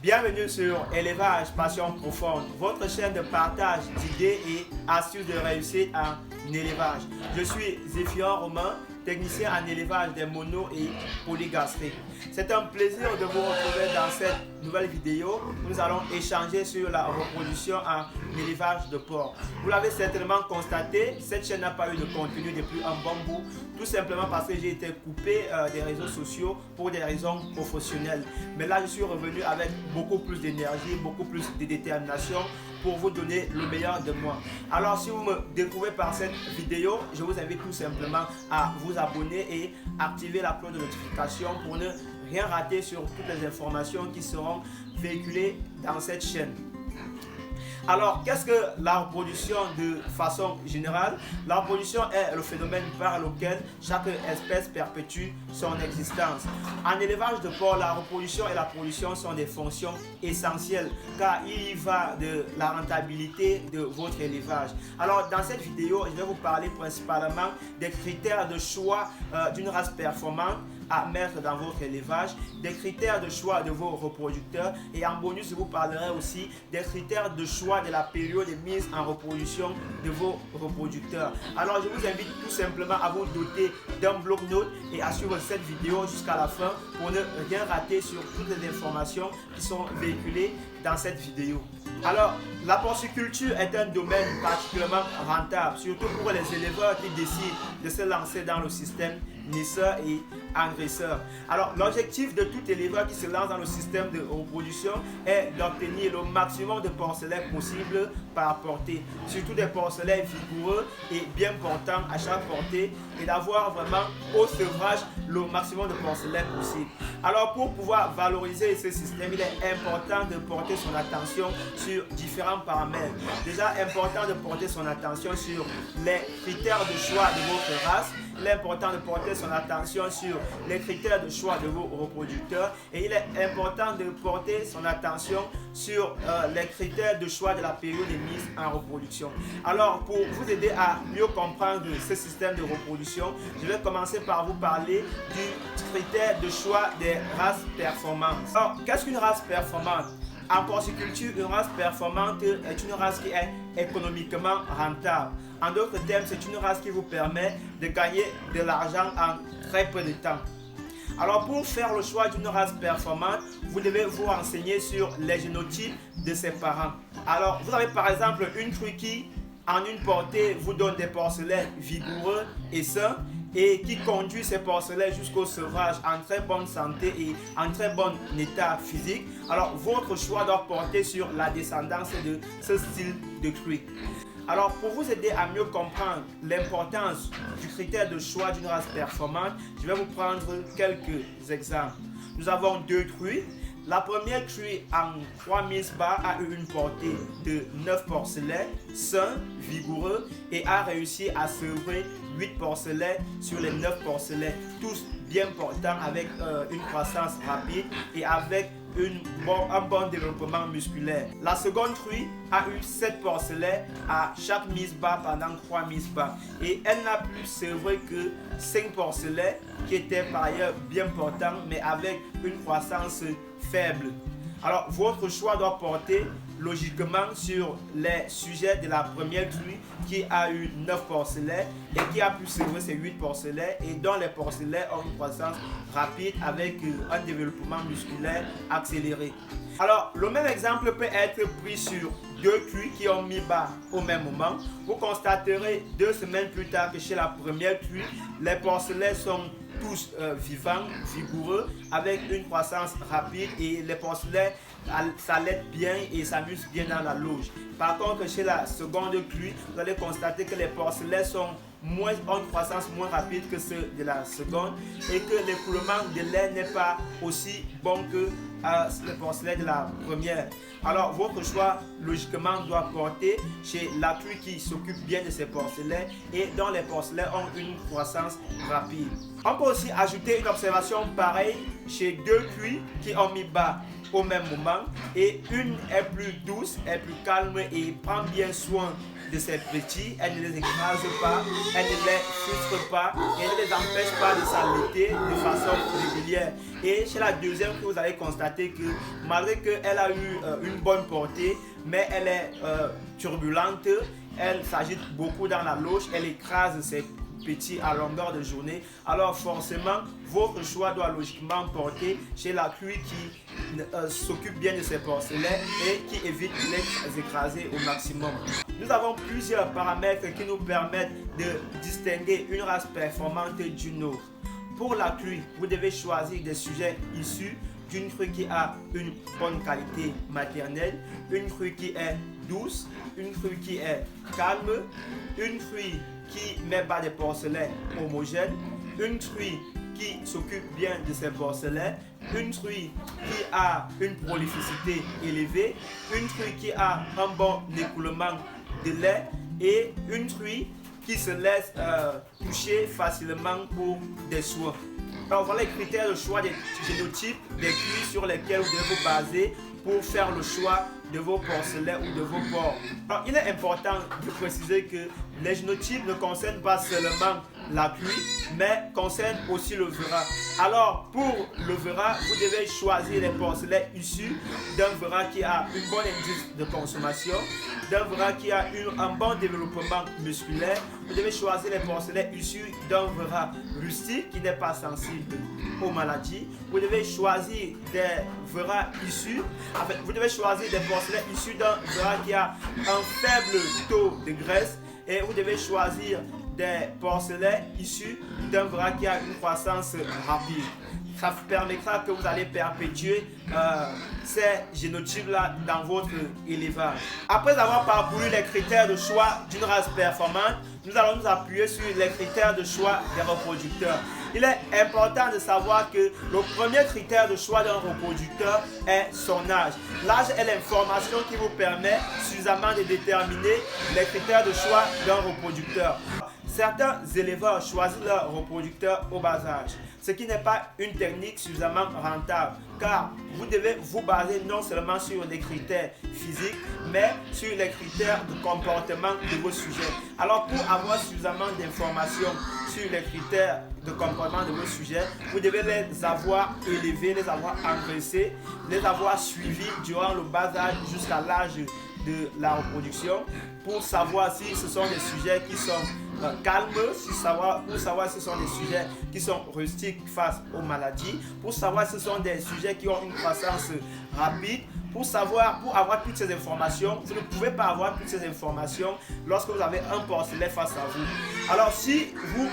Bienvenue sur Élevage Passion Profonde, votre chaîne de partage d'idées et astuces de réussite en élevage. Je suis Zéphion Romain, technicien en élevage des monos et polygastriques. C'est un plaisir de vous retrouver dans cette nouvelle vidéo. Nous allons échanger sur la reproduction en élevage de porc. Vous l'avez certainement constaté, cette chaîne n'a pas eu de contenu depuis un bon bout, tout simplement parce que j'ai été coupé des réseaux sociaux pour des raisons professionnelles. Mais là, je suis revenu avec beaucoup plus d'énergie, beaucoup plus de détermination pour vous donner le meilleur de moi. Alors, si vous me découvrez par cette vidéo, je vous invite tout simplement à vous abonner et activer la cloche de notification pour ne rien rater sur toutes les informations qui seront véhiculées dans cette chaîne. Alors, qu'est-ce que la reproduction de façon générale? La reproduction est le phénomène par lequel chaque espèce perpétue son existence. En élevage de porc, la reproduction et la production sont des fonctions essentielles car il y va de la rentabilité de votre élevage. Alors, dans cette vidéo, je vais vous parler principalement des critères de choix d'une race performante à mettre dans votre élevage, des critères de choix de vos reproducteurs et en bonus, je vous parlerai aussi des critères de choix de la période de mise en reproduction de vos reproducteurs. Alors, je vous invite tout simplement à vous doter d'un bloc-notes et à suivre cette vidéo jusqu'à la fin pour ne rien rater sur toutes les informations qui sont véhiculées dans cette vidéo. Alors, la porciculture est un domaine particulièrement rentable, surtout pour les éleveurs qui décident de se lancer dans le système naisseur et engraisseur. Alors, l'objectif de tout éleveur qui se lance dans le système de reproduction est d'obtenir le maximum de porcelets possible par portée, surtout des porcelets vigoureux et bien portants à chaque portée et d'avoir vraiment au sevrage le maximum de porcelets possible. Alors, pour pouvoir valoriser ce système, il est important de porter son attention sur différents paramètres. Déjà, important de porter son attention sur les critères de choix de votre race. Il est important de porter son attention sur les critères de choix de vos reproducteurs et il est important de porter son attention sur les critères de choix de la période de mise en reproduction. Alors, pour vous aider à mieux comprendre ce système de reproduction, je vais commencer par vous parler du critère de choix des races performantes. Alors, qu'est-ce qu'une race performante? En porciculture, une race performante est une race qui est économiquement rentable. En d'autres termes, c'est une race qui vous permet de gagner de l'argent en très peu de temps. Alors, pour faire le choix d'une race performante, vous devez vous renseigner sur les génotypes de ses parents. Alors, vous avez par exemple une truie qui, en une portée, vous donne des porcelets vigoureux et sains, et qui conduit ces porcelets jusqu'au sevrage en très bonne santé et en très bon état physique. Alors, votre choix doit porter sur la descendance de ce style de truie. Alors, pour vous aider à mieux comprendre l'importance du critère de choix d'une race performante, je vais vous prendre quelques exemples. Nous avons deux truies. La première truie en 3000 bas a eu une portée de 9 porcelets, sains, vigoureux et a réussi à sevrer 8 porcelets sur les 9 porcelets, tous bien portants avec une croissance rapide et avec un bon développement musculaire. La seconde truie a eu 7 porcelets à chaque mise bas pendant 3 mises bas et elle n'a pu sevrer que 5 porcelets qui étaient par ailleurs bien portants mais avec une croissance faible. Alors, votre choix doit porter logiquement sur les sujets de la première truie qui a eu 9 porcelets et qui a pu sevrer ces 8 porcelets et dont les porcelets ont une croissance rapide avec un développement musculaire accéléré. Alors, le même exemple peut être pris sur deux truies qui ont mis bas au même moment. Vous constaterez 2 semaines plus tard que chez la première truie, les porcelets sont tous vivants, vigoureux, avec une croissance rapide et les porcelets s'allaitent bien et s'amusent bien dans la loge. Par contre, chez la seconde truie, vous allez constater que les porcelets ont une croissance moins rapide que ceux de la seconde et que l'écoulement de lait n'est pas aussi bon que le porcelet de la première. Alors, votre choix, logiquement, doit porter chez la truie qui s'occupe bien de ses porcelets et dont les porcelets ont une croissance rapide. On peut aussi ajouter une observation pareille chez deux truies qui ont mis bas au même moment et une est plus douce, est plus calme et prend bien soin de ses petits, elle ne les écrase pas, elle ne les frustre pas, et elle ne les empêche pas de s'allaiter de façon régulière. Et chez la deuxième crue, vous allez constater que malgré qu'elle a eu une bonne portée, mais elle est turbulente, elle s'agite beaucoup dans la loge, elle écrase ses petits à longueur de journée. Alors forcément, votre choix doit logiquement porter chez la crue qui s'occupe bien de ses porcelets et qui évite de les écraser au maximum. Nous avons plusieurs paramètres qui nous permettent de distinguer une race performante d'une autre. Pour la crue, vous devez choisir des sujets issus d'une crue qui a une bonne qualité maternelle, une crue qui est douce, une crue qui est calme, une crue qui met pas des porcelets homogènes, une crue qui s'occupe bien de ses porcelets, une crue qui a une prolificité élevée, une crue qui a un bon écoulement de lait et une crue qui se laisse toucher facilement pour des soins. Alors voilà les critères de choix des génotypes des crues sur lesquels vous devez vous baser pour faire le choix de vos porcelets ou de vos porcs. Alors il est important de préciser que les génotypes ne concernent pas seulement la crue, mais concernent aussi le Vera. Alors pour le Vera, vous devez choisir les porcelets issus d'un Vera qui a une bonne indice de consommation, d'un Vera qui a un bon développement musculaire. Vous devez choisir les porcelets issus d'un Vera rustique qui n'est pas sensible aux maladies. Vous devez choisir des Veras issus, vous devez choisir des porcelets issus d'un Vera qui a un faible taux de graisse, et vous devez choisir des porcelets issus d'un Vera qui a une croissance rapide. Ça vous permettra que vous allez perpétuer ces génotypes-là dans votre élevage. Après avoir parcouru les critères de choix d'une race performante, nous allons nous appuyer sur les critères de choix des reproducteurs. Il est important de savoir que le premier critère de choix d'un reproducteur est son âge. L'âge est l'information qui vous permet suffisamment de déterminer les critères de choix d'un reproducteur. Certains éleveurs choisissent leur reproducteur au bas âge, ce qui n'est pas une technique suffisamment rentable, car vous devez vous baser non seulement sur les critères physiques, mais sur les critères de comportement de vos sujets. Alors pour avoir suffisamment d'informations sur les critères de comportement de vos sujets, vous devez les avoir élevés, les avoir engraissés, les avoir suivis durant le bas âge jusqu'à l'âge de la reproduction, pour savoir si ce sont des sujets qui sont calmes, pour savoir si ce sont des sujets qui sont rustiques face aux maladies, pour savoir si ce sont des sujets qui ont une croissance rapide. Pour avoir toutes ces informations, vous ne pouvez pas avoir toutes ces informations lorsque vous avez un porcelet face à vous. Alors si vous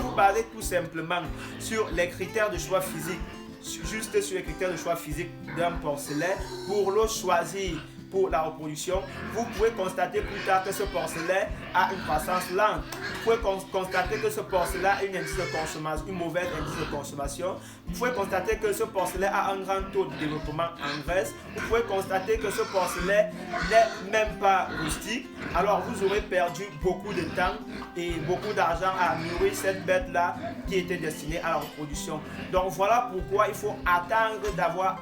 vous basez tout simplement sur les critères de choix physique, juste sur les critères de choix physique d'un porcelet, pour le choisir pour la reproduction, vous pouvez constater plus tard que ce porcelet a une croissance lente. Vous pouvez constater que ce porcelet a une mauvaise indice de consommation. Vous pouvez constater que ce porcelet a un grand taux de développement en graisse. Vous pouvez constater que ce porcelet n'est même pas rustique. Alors vous aurez perdu beaucoup de temps et beaucoup d'argent à nourrir cette bête-là qui était destinée à la reproduction. Donc voilà pourquoi il faut attendre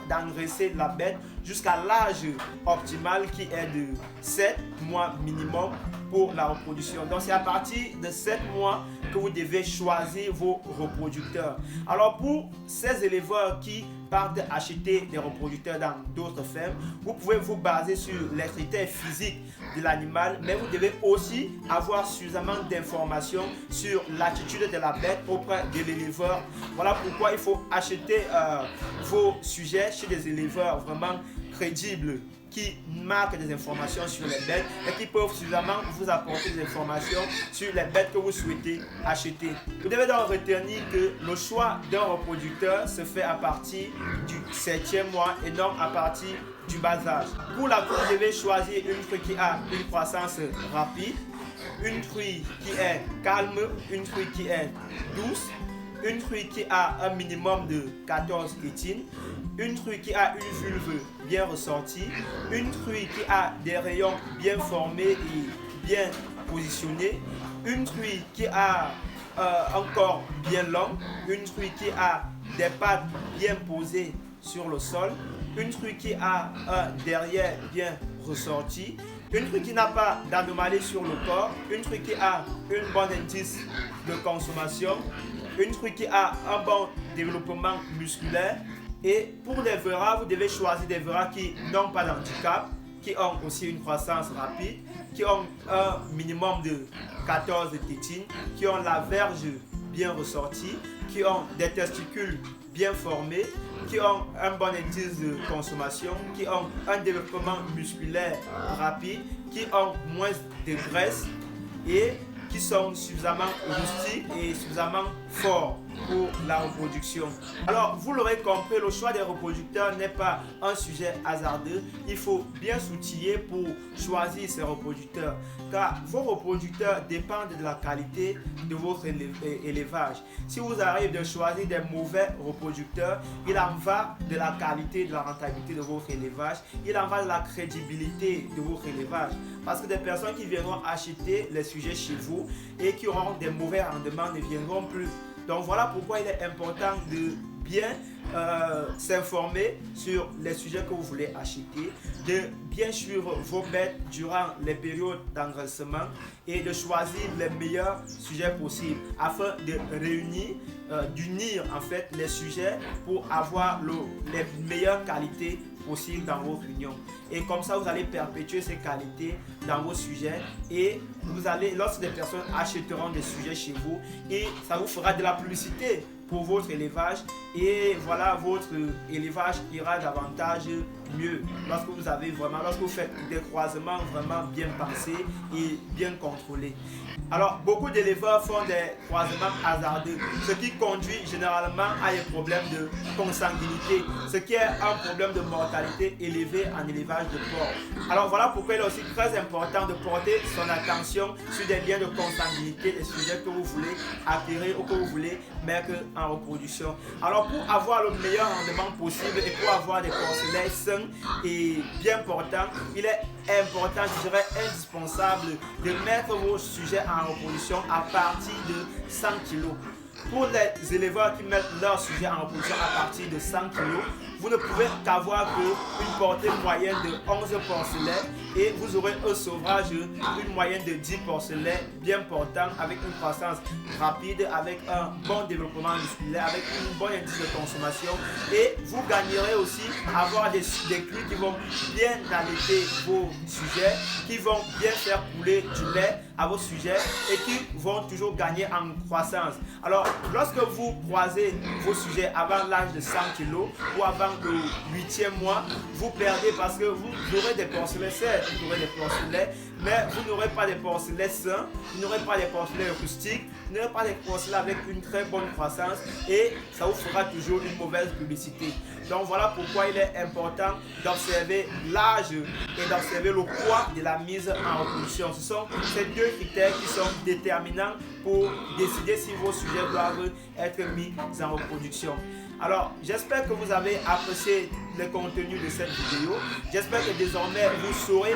d'engraisser la bête jusqu'à l'âge optimal qui est de 7 mois minimum pour la reproduction. Donc c'est à partir de 7 mois que vous devez choisir vos reproducteurs. Alors pour ces éleveurs qui partent acheter des reproducteurs dans d'autres fermes, vous pouvez vous baser sur les critères physiques de l'animal, mais vous devez aussi avoir suffisamment d'informations sur l'attitude de la bête auprès de l'éleveur. Voilà pourquoi il faut acheter vos sujets chez des éleveurs vraiment crédibles, qui marquent des informations sur les bêtes et qui peuvent suffisamment vous apporter des informations sur les bêtes que vous souhaitez acheter. Vous devez donc retenir que le choix d'un reproducteur se fait à partir du 7e mois et non à partir du bas âge. Pour la crue, vous devez choisir une crue qui a une croissance rapide, une crue qui est calme, une crue qui est douce, une crue qui a un minimum de 14 tétines, une crue qui a une vulve bien ressortie, une crue qui a des rayons bien formés et bien positionnés, une crue qui a un corps bien long, une crue qui a des pattes bien posées sur le sol, une crue qui a un derrière bien ressorti, Une truie qui n'a pas d'anomalie sur le corps, une truie qui a une bonne indice de consommation, une truie qui a un bon développement musculaire. Et pour les verras, vous devez choisir des verras qui n'ont pas d'handicap, qui ont aussi une croissance rapide, qui ont un minimum de 14 tétines, qui ont la verge bien ressortie, qui ont des testicules bien formés, qui ont un bon indice de consommation, qui ont un développement musculaire rapide, qui ont moins de graisse et qui sont suffisamment rustiques et suffisamment forts pour la reproduction. Alors, vous l'aurez compris, le choix des reproducteurs n'est pas un sujet hasardeux. Il faut bien s'outiller pour choisir ces reproducteurs, car vos reproducteurs dépendent de la qualité de votre élevage. Si vous arrivez de choisir des mauvais reproducteurs, il en va de la qualité, de la rentabilité de votre élevage. Il en va de la crédibilité de votre élevage. Parce que des personnes qui viendront acheter les sujets chez vous et qui auront des mauvais rendements ne viendront plus. Donc voilà pourquoi il est important de bien s'informer sur les sujets que vous voulez acheter, de bien suivre vos bêtes durant les périodes d'engraissement et de choisir les meilleurs sujets possibles afin de d'unir en fait les sujets pour avoir les meilleures qualités possibles dans votre union. Et comme ça, vous allez perpétuer ces qualités dans vos sujets et vous allez, lorsque des personnes achèteront des sujets chez vous, et ça vous fera de la publicité pour votre élevage et voilà, votre élevage ira davantage mieux lorsque vous faites des croisements vraiment bien pensés et bien contrôlés. Alors, beaucoup d'éleveurs font des croisements hasardeux, ce qui conduit généralement à des problèmes de consanguinité, ce qui est un problème de mortalité élevé en élevage de porc. Alors voilà pourquoi il est aussi très important de porter son attention sur des liens de consanguinité, des sujets que vous voulez acquérir ou que vous voulez mettre en reproduction. Alors pour avoir le meilleur rendement possible et pour avoir des porcelets sains et bien portants, il est important, je dirais indispensable, de mettre vos sujets en reproduction à partir de 100 kg. Pour les éleveurs qui mettent leurs sujets en reproduction à partir de 100 kg, vous ne pouvez qu'avoir une portée moyenne de 11 porcelets et vous aurez un sauvage, une moyenne de 10 porcelets bien portants avec une croissance rapide, avec un bon développement musculaire, avec une bonne indice de consommation, et vous gagnerez aussi à avoir des crues qui vont bien allaiter vos sujets, qui vont bien faire couler du lait à vos sujets et qui vont toujours gagner en croissance. Alors, lorsque vous croisez vos sujets avant l'âge de 100 kg ou avant le 8e mois, vous perdez parce que vous aurez des porcelets, certes, vous aurez des porcelets, mais vous n'aurez pas des porcelets sains, vous n'aurez pas des porcelets rustiques, vous n'aurez pas des porcelets avec une très bonne croissance et ça vous fera toujours une mauvaise publicité. Donc voilà pourquoi il est important d'observer l'âge et d'observer le poids de la mise en reproduction. Ce sont ces deux critères qui sont déterminants pour décider si vos sujets doivent être mis en reproduction. Alors, j'espère que vous avez apprécié le contenu de cette vidéo. J'espère que désormais vous saurez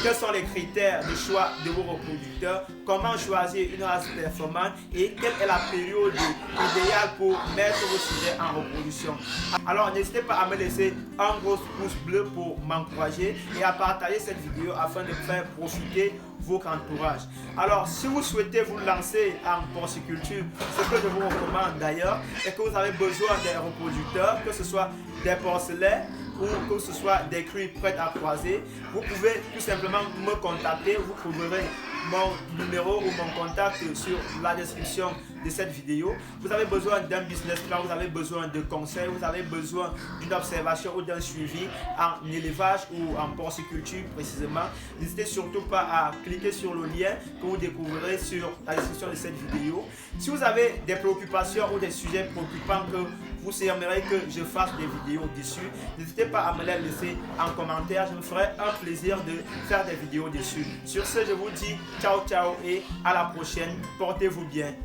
quels sont les critères de choix de vos reproducteurs, comment choisir une race performante et quelle est la période idéale pour mettre vos sujets en reproduction. Alors, n'hésitez pas à me laisser un gros pouce bleu pour m'encourager et à partager cette vidéo afin de faire profiter votre entourage. Alors, si vous souhaitez vous lancer en porciculture, ce que je vous recommande d'ailleurs, est que vous avez besoin des reproducteurs, que ce soit des porcelets ou que ce soit des crues prêtes à croiser, vous pouvez tout simplement me contacter. Vous trouverez mon numéro ou mon contact sur la description de cette vidéo. Vous avez besoin d'un business plan, vous avez besoin de conseils, vous avez besoin d'une observation ou d'un suivi en élevage ou en porciculture précisément. N'hésitez surtout pas à cliquer sur le lien que vous découvrirez sur la description de cette vidéo. Si vous avez des préoccupations ou des sujets préoccupants que vous aimeriez que je fasse des vidéos dessus, n'hésitez pas à me les laisser en commentaire. Je me ferai un plaisir de faire des vidéos dessus. Sur ce, je vous dis ciao ciao et à la prochaine. Portez-vous bien.